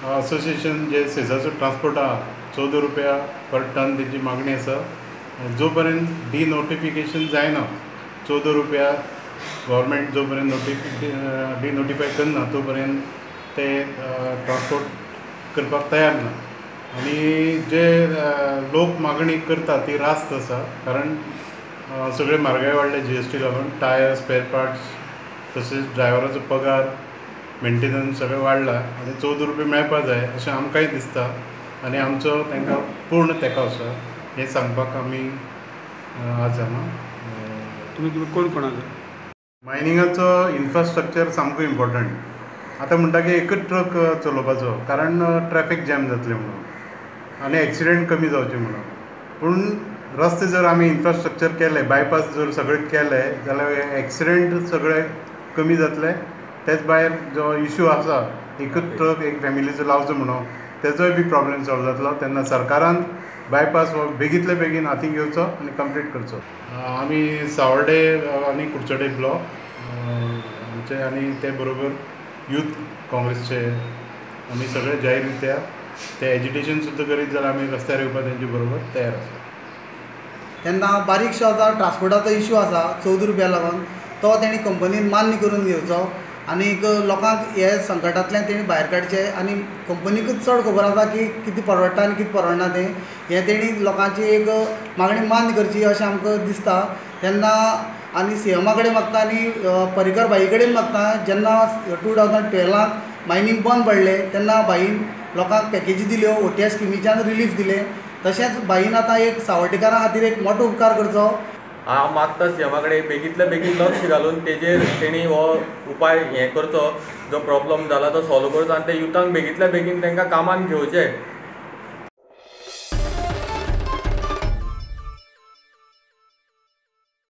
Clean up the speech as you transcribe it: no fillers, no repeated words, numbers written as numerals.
Association जे सेसाचो transport आहा 14 रुपया पर टन तेजी मागणी आसा. जो पर्यंत डिनोटिफिकेशन जायना 14 रुपया गव्हर्मेंट जो पर्यंत डिनोटिफाय करना तो पर्यंत ते ट्रान्सपोर्ट करपाक तयार ना. आणि जे लोक मागणी करता ती रास्त आसा, कारण सगळे म्हारगाय वाडले GST लागून. टायर, स्पेर पार्ट्स, तसेच ड्रायव्हराचो पगार, मेंटेनन्स सगळें वाडला आनी 14 रुपया मेळपाक जाय अशें आमकांय दिसता. आनी आमचो तांकां पूर्ण तेंको आसा हें सांगपाक आमी आज हांगा. तुमी कोण कोणाक मायनिंगाचो इन्फ्रास्ट्रक्चर सामको इम्पॉर्टंट. आतां म्हणटा की एकच ट्रक चलोवपाचो, कारण ट्रॅफीक जॅम जातलें म्हणून आनी एक्सिडेंट कमी जावचे म्हणून. पूण रस्ते जर आमी इन्फ्रास्ट्रक्चर केले, बायपास जर सगळे केले जाल्यार एक्सिडेंट सगळे कमी जातले. तेच भायर जो इश्यू आसा एकच ट्रक एक फॅमिलीचो लावचो म्हणून तेजोय बी प्रॉब्लेम सॉल्व जातलो. तेन्ना सरकारान बायपास हो बेगींतले बेगीन हाती घेवचो आनी कंप्लीट करचो. आमी सावर्डे आनी कुडचडे ब्लॉक आमचे आनी ते बरोबर यूथ काँग्रेसचे आमी सगळे जाहीर रित्या ते एजिटेशन सुद्दां करीत जाल्यार आमी रस्त्यार येवपाक तेंचे बरोबर तयार आसा. तेन्ना बारीकसो आतां ट्रान्सपोर्टाचो इश्यू आसा 14 रुपया लागून तो तेणी कंपनीन मान्य करून घेवचो आनीक लोकांक हे संकटांतल्यान तेणी भायर काडचें. आनी कंपनीकूच चड खबर आसा की कितें परवडटा आनी कितें परवडना तें. हें तेणी लोकांची एक मागणी मान्य करची अशें आमकां दिसता. तेन्ना आनी CMA कडेन मागता आनी पर्रीकर बाई कडेन मागता. जेन्ना 2012 मायनींग बंद पडलें तेन्ना बाईन लोकांक पॅकेजी दिल्यो, OTS स्किमीच्यान रिलीफ दिलें. तशेंच बाईन आतां एक सावड्डेकारां खातीर एक मोठो उपकार करचो. हांव मागता CMA कडेन बेगींतल्या बेगीन लक्ष घालून तेजेर तेणी हो उपाय हें करचो, जो प्रॉब्लम जाला तो सॉल्व करचो आनी ते युथांक बेगींतल्या बेगीन तांकां कामान घेवचें.